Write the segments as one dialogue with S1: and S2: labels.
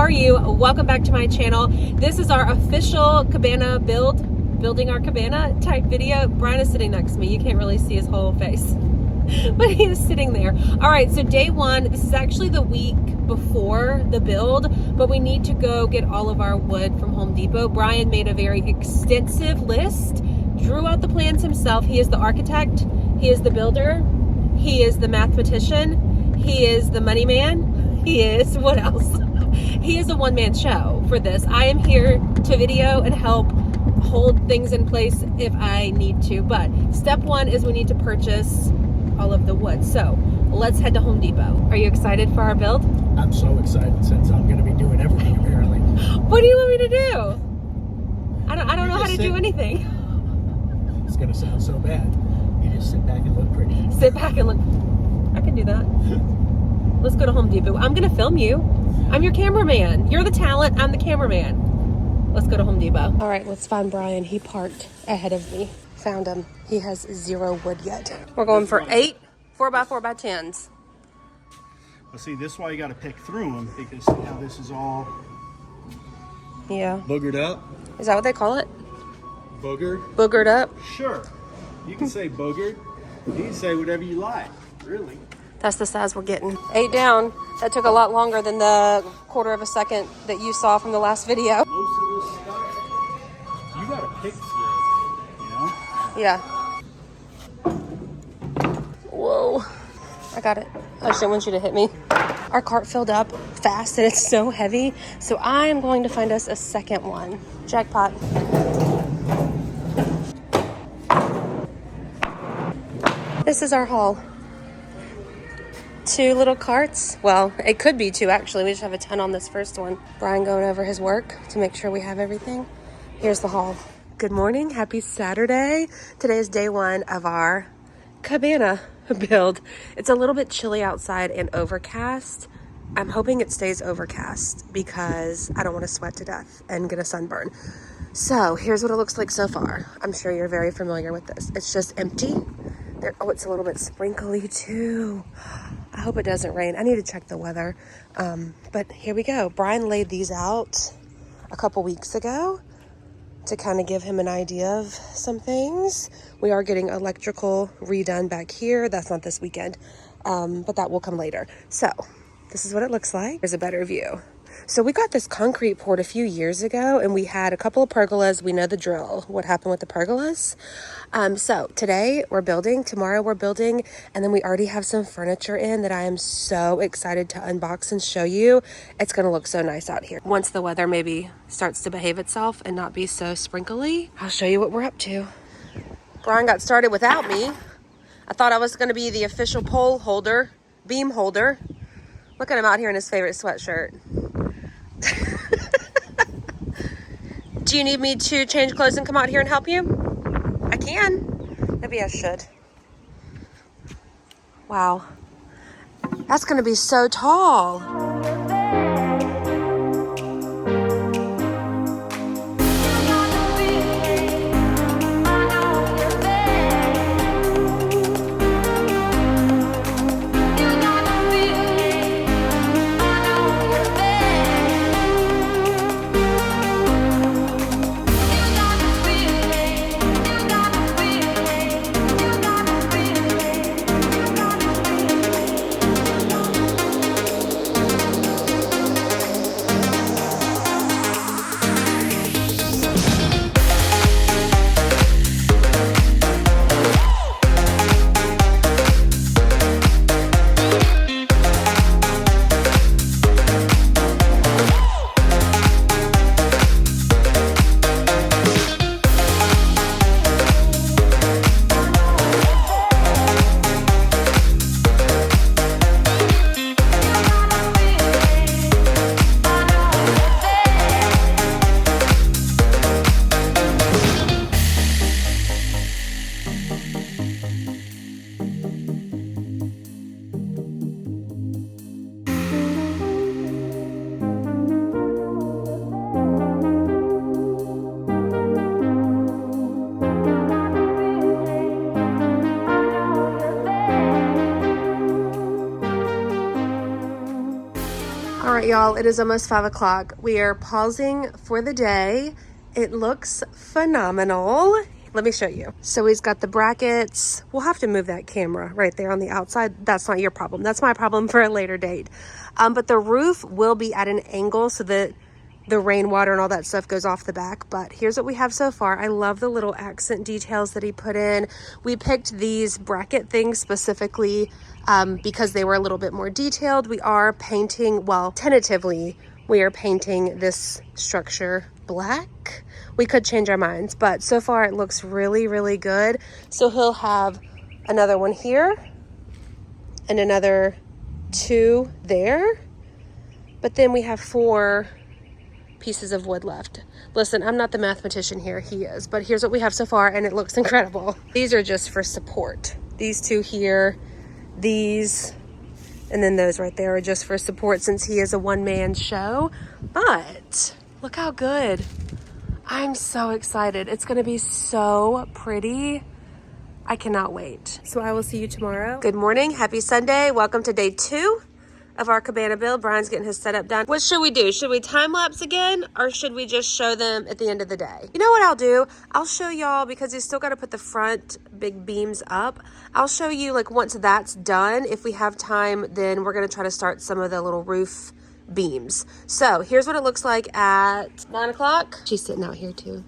S1: are you? Welcome back to my channel. This is our official cabana building our cabana type video. Brian is sitting next to me. You can't really see his whole face, but he is sitting there. All right, so day one, this is actually the week before the build, but we need to go get all of our wood from Home Depot. Brian made a very extensive list, drew out the plans himself. He is the architect, he is the builder, he is the mathematician, he is the money man, he is, what else? He is a one-man show for this. I am here to video and help hold things in place if I need to, but step one is we need to purchase all of the wood. So let's head to Home Depot. Are you excited for our build?
S2: I'm so excited since I'm going to be doing everything apparently.
S1: What do you want me to do? I don't know how to do anything.
S2: It's going to sound so bad. You just sit back and look pretty.
S1: Sit back and look. I can do that. Let's go to Home Depot. I'm going to film you. I'm your cameraman. You're the talent. I'm the cameraman. Let's go to Home Depot. All right, let's find Brian. He parked ahead of me. Found him. He has 0 wood yet. We're going for 8 4x4x10s.
S3: Well, see, this is why you got to pick through them, because see how this is all boogered up?
S1: Is that what they call it?
S3: Boogered?
S1: Boogered up?
S3: Sure. You can say boogered. You can say whatever you like, really.
S1: That's the size we're getting. 8 down. That took a lot longer than the 1/4 of a second that you saw from the last video.
S3: Most of this stuff, you got to pick through, you know?
S1: Yeah. Whoa. I got it. I just didn't want you to hit me. Our cart filled up fast and it's so heavy. So I am going to find us a second one. Jackpot. This is our haul. 2 little carts. Well, it could be 2 actually. We just have a ton on this first one. Brian going over his work to make sure we have everything. Here's the haul. Good morning. Happy Saturday. Today is day 1 of our cabana build. It's a little bit chilly outside and overcast. I'm hoping it stays overcast because I don't want to sweat to death and get a sunburn. So here's what it looks like so far. I'm sure you're very familiar with this. It's just empty. Oh, it's a little bit sprinkly too. I hope it doesn't rain. I need to check the weather. But here we go. Brian laid these out a couple weeks ago to kind of give him an idea of some things. We are getting electrical redone back here. That's not this weekend, but that will come later. So this is what it looks like. Here's a better view. So we got this concrete poured a few years ago and we had a couple of pergolas. We know the drill, what happened with the pergolas. So today we're building, tomorrow we're building, and then we already have some furniture in that I am so excited to unbox and show you. It's gonna look so nice out here. Once the weather maybe starts to behave itself and not be so sprinkly, I'll show you what we're up to. Brian got started without me. I thought I was gonna be the official pole holder, beam holder. Look at him out here in his favorite sweatshirt. Do you need me to change clothes and come out here and help you? I can. Maybe I should. Wow. That's gonna be so tall. Well, it is almost 5 o'clock. We are pausing for the day. It looks phenomenal. Let me show you. So he's got the brackets. We'll have to move that camera right there on the outside. That's not your problem. That's my problem for a later date. But the roof will be at an angle so that the rainwater and all that stuff goes off the back. But here's what we have so far. I love the little accent details that he put in. We picked these bracket things specifically because they were a little bit more detailed. We are painting, well, tentatively, we are painting this structure black. We could change our minds, but so far it looks really, really good. So he'll have another one here and another 2 there. But then we have 4 pieces of wood left. Listen, I'm not the mathematician here, he is, but here's what we have so far and it looks incredible. These are just for support. These 2 here, these, and then those right there are just for support since he is a one-man show. But look how good. I'm so excited. It's gonna be so pretty. I cannot wait. So I will see you tomorrow. Good morning, happy Sunday. Welcome to day 2 of our cabana build. Brian's getting his setup done. What should we do? Should we time lapse again or should we just show them at the end of the day? You know what I'll do? I'll show y'all because you still got to put the front big beams up. I'll show you like once that's done. If we have time, then we're going to try to start some of the little roof beams. So here's what it looks like at 9 o'clock. She's sitting out here too.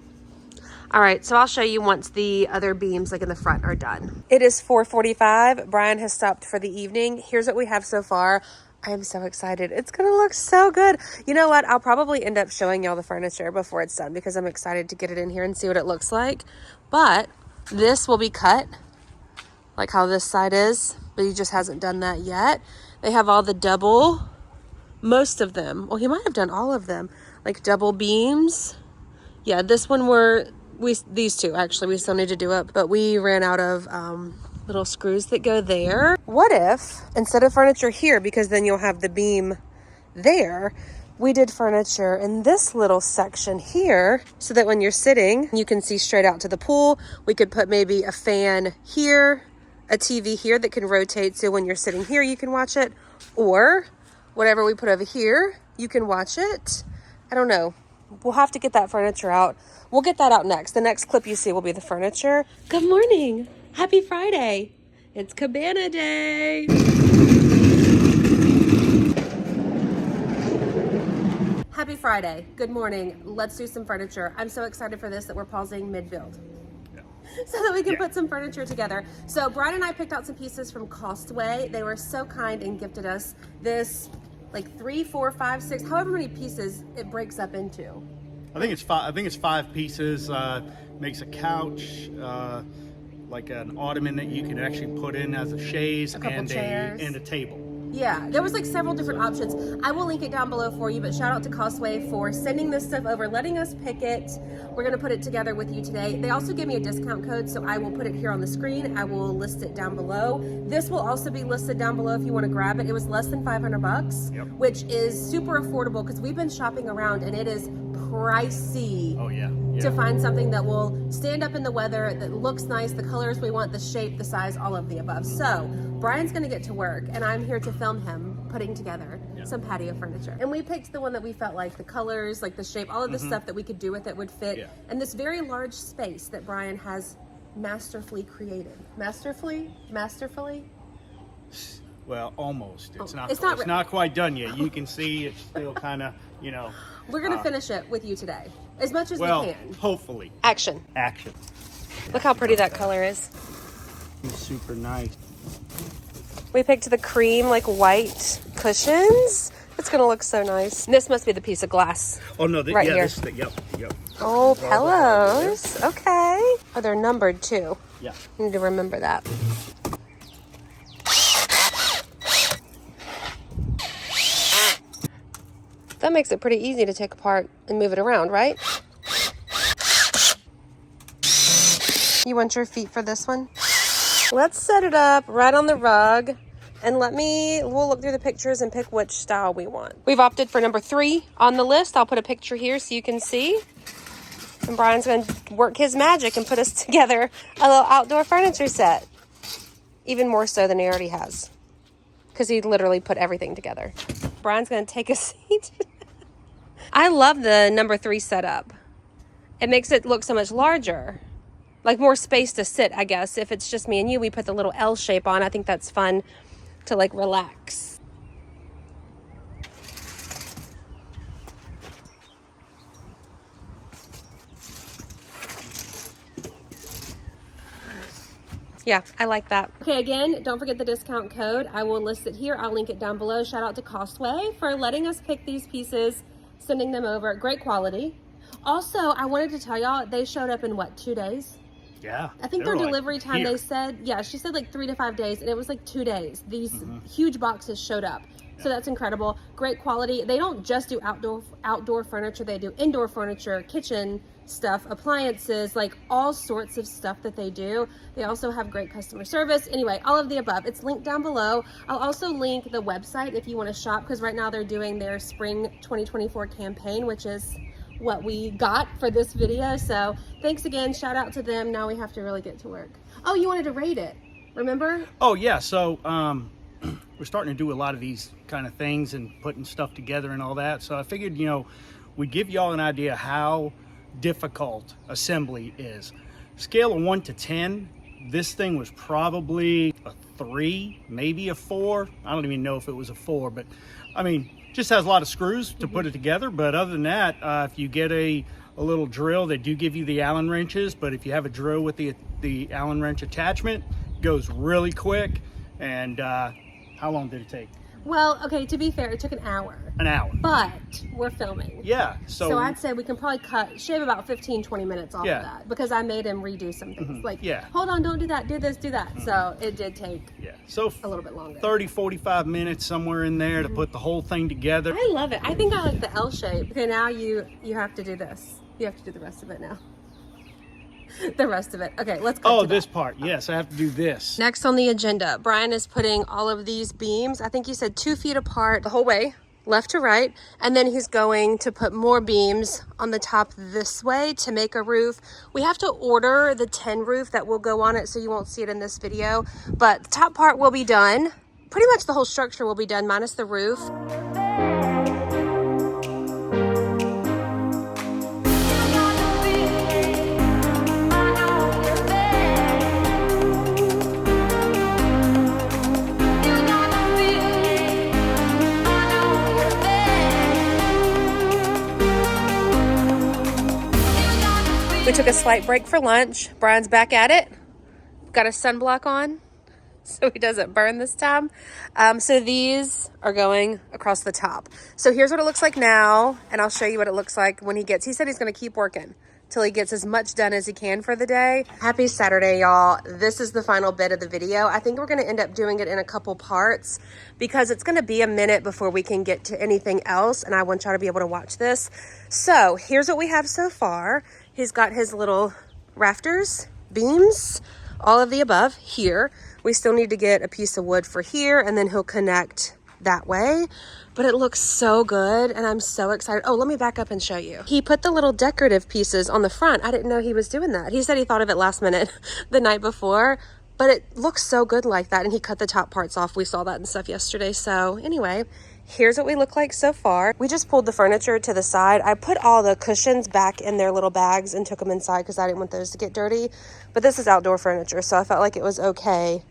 S1: All right, so I'll show you once the other beams like in the front are done. It is 4:45. Brian has stopped for the evening. Here's what we have so far. I am so excited. It's gonna look so good. You know what? I'll probably end up showing y'all the furniture before it's done because I'm excited to get it in here and see what it looks like. But this will be cut like how this side is, but he just hasn't done that yet. They have all the double, most of them. Well, he might have done all of them, like double beams. Yeah, this one these 2 actually, we still need to do it, but we ran out of little screws that go there. What if instead of furniture here, because then you'll have the beam there, we did furniture in this little section here so that when you're sitting, you can see straight out to the pool. We could put maybe a fan here, a TV here that can rotate so when you're sitting here, you can watch it, or whatever we put over here, you can watch it. I don't know. We'll have to get that furniture out. We'll get that out next. The next clip you see will be the furniture. Good morning. Happy Friday. It's Cabana Day. Happy Friday. Good morning. Let's do some furniture. I'm so excited for this that we're pausing mid-build so that we can put some furniture together. So Brian and I picked out some pieces from Costway. They were so kind and gifted us this like 3, 4, 5, 6, however many pieces it breaks up into.
S3: I think it's 5 pieces. Makes a couch, like an ottoman that you can actually put in as a chaise, and a table.
S1: Yeah, there was like several different options. I will link it down below for you, but shout out to Costway for sending this stuff over, letting us pick it. We're gonna put it together with you today. They also gave me a discount code, so I will put it here on the screen. I will list it down below. This will also be listed down below if you wanna grab it. It was less than 500 bucks, which is super affordable because we've been shopping around and it is pricey.
S3: Oh yeah.
S1: To find something that will stand up in the weather, that looks nice, the colors we want, the shape, the size, all of the above. So Brian's gonna get to work and I'm here to film him putting together some patio furniture. And we picked the one that we felt like the colors, like the shape, all of the stuff that we could do with it would fit. And this very large space that Brian has masterfully created. Masterfully?
S3: Well, almost. It's not quite done yet. You can see it's still kind of, you know.
S1: We're gonna finish it with you today, as much as we can.
S3: Hopefully.
S1: Action. Look how pretty that color is.
S3: It's super nice.
S1: We picked the cream, like white cushions. It's gonna look so nice. This must be the piece of glass.
S3: Oh no,
S1: right here.
S3: This is yep.
S1: Oh, pillows. Okay. Oh, they're numbered too.
S3: Yeah.
S1: I need to remember that. That makes it pretty easy to take apart and move it around, right? You want your feet for this one? Let's set it up right on the rug and we'll look through the pictures and pick which style we want. We've opted for number 3 on the list. I'll put a picture here so you can see. And Brian's going to work his magic and put us together a little outdoor furniture set. Even more so than he already has. Because he literally put everything together. Brian's going to take a seat. I love the number 3 setup. It makes it look so much larger. Like more space to sit, I guess. If it's just me and you, we put the little L shape on. I think that's fun to like relax. Yeah, I like that. Okay, again, don't forget the discount code. I will list it here. I'll link it down below. Shout out to Costway for letting us pick these pieces, sending them over. Great quality. Also, I wanted to tell y'all, they showed up in what, 2 days?
S3: Yeah.
S1: I think their delivery time, they said, yeah, she said like 3 to 5 days, and it was like 2 days. These huge boxes showed up. So that's incredible. Great quality. They don't just do outdoor furniture. They do indoor furniture, kitchen stuff, appliances, like all sorts of stuff that they do. They also have great customer service. Anyway, all of the above. It's linked down below. I'll also link the website if you want to shop, because right now they're doing their spring 2024 campaign, which is what we got for this video. So thanks again. Shout out to them. Now we have to really get to work. Oh, you wanted to rate it, remember?
S3: Oh yeah, so we're starting to do a lot of these kind of things and putting stuff together and all that. So I figured, you know, we'd give y'all an idea how difficult assembly is. Scale of 1 to 10, this thing was probably a 3, maybe a 4. I don't even know if it was a 4, but I mean, just has a lot of screws to put it together. But other than that, if you get a little drill, they do give you the Allen wrenches, but if you have a drill with the Allen wrench attachment, it goes really quick. And how long did it take?
S1: Well, okay, to be fair, it took an hour.
S3: An hour.
S1: But we're filming.
S3: Yeah.
S1: So I'd say we can probably shave about 15-20 minutes off of that, because I made him redo some things. Like, hold on, don't do that, do this, do that. So it did take
S3: so
S1: a little bit longer.
S3: 30-45 minutes, somewhere in there, to put the whole thing together.
S1: I love it. I think I like the L shape. Okay, now you have to do this. You have to do the rest of it now. The rest of it. Okay, let's go.
S3: Oh, this part. Yes, I have to do this.
S1: Next on the agenda, Brian is putting all of these beams, I think he said 2 feet apart the whole way, left to right, and then he's going to put more beams on the top this way to make a roof. We have to order the tin roof that will go on it, so you won't see it in this video, but the top part will be done. Pretty much the whole structure will be done minus the roof. We took a slight break for lunch. Brian's back at it. Got a sunblock on so he doesn't burn this time. So these are going across the top. So here's what it looks like now, and I'll show you what it looks like when he said he's gonna keep working till he gets as much done as he can for the day. Happy Saturday, y'all. This is the final bit of the video. I think we're gonna end up doing it in a couple parts because it's gonna be a minute before we can get to anything else, and I want y'all to be able to watch this. So here's what we have so far. He's got his little rafters, beams, all of the above here. We still need to get a piece of wood for here, and then he'll connect that way. But it looks so good, and I'm so excited. Oh, let me back up and show you. He put the little decorative pieces on the front. I didn't know he was doing that. He said he thought of it last minute the night before, but it looks so good like that, and he cut the top parts off. We saw that and stuff yesterday. So anyway, here's what we look like so far. We just pulled the furniture to the side. I put all the cushions back in their little bags and took them inside because I didn't want those to get dirty. But this is outdoor furniture, so I felt like it was okay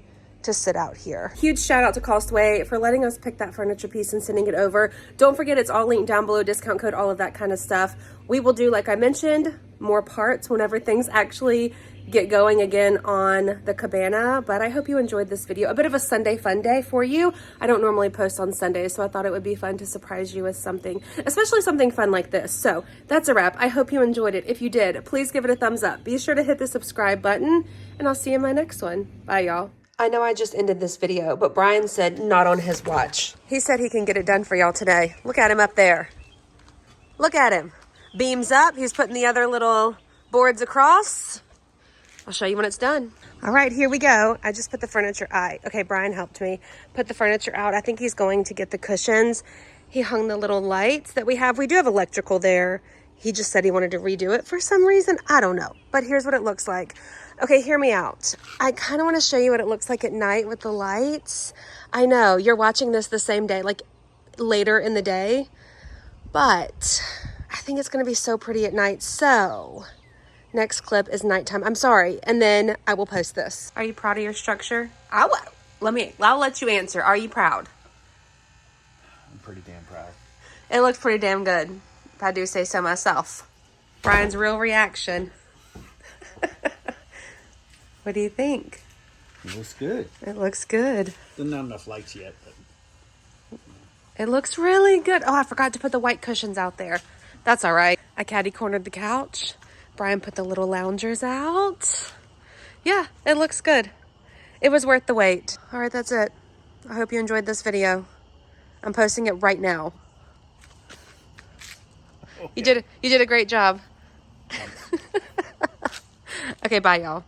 S1: to sit out here. Huge shout out to Costway for letting us pick that furniture piece and sending it over. Don't forget, it's all linked down below, discount code, all of that kind of stuff. We will do, like I mentioned, more parts whenever things actually get going again on the Cabana. But I hope you enjoyed this video. A bit of a Sunday fun day for you. I don't normally post on Sundays, so I thought it would be fun to surprise you with something, especially something fun like this. So that's a wrap. I hope you enjoyed it. If you did, please give it a thumbs up. Be sure to hit the subscribe button, and I'll see you in my next one. Bye, y'all. I know I just ended this video, but Brian said not on his watch. He said he can get it done for y'all today. Look at him up there. Look at him. Beams up. He's putting the other little boards across. I'll show you when it's done. All right, here we go. I just put the furniture. Okay, Brian helped me put the furniture out. I think he's going to get the cushions. He hung the little lights that we have. We do have electrical there. He just said he wanted to redo it for some reason. I don't know, but here's what it looks like. Okay, hear me out. I kind of want to show you what it looks like at night with the lights. I know you're watching this the same day. Like, later in the day, but I think it's going to be so pretty at night. So next clip is nighttime. I'm sorry. And then I will post this. Are you proud of your structure? I'll let you answer. Are you proud?
S3: I'm pretty damn proud.
S1: It looks pretty damn good, if I do say so myself. Brian's real reaction. What do you think?
S3: It looks good.
S1: It looks good.
S3: There's not enough lights yet, but
S1: It looks really good. Oh, I forgot to put the white cushions out there. That's all right. I caddy cornered the couch. Brian put the little loungers out. Yeah, it looks good. It was worth the wait. All right, that's it. I hope you enjoyed this video. I'm posting it right now.
S3: okay.
S1: You did a great job. Okay, bye y'all.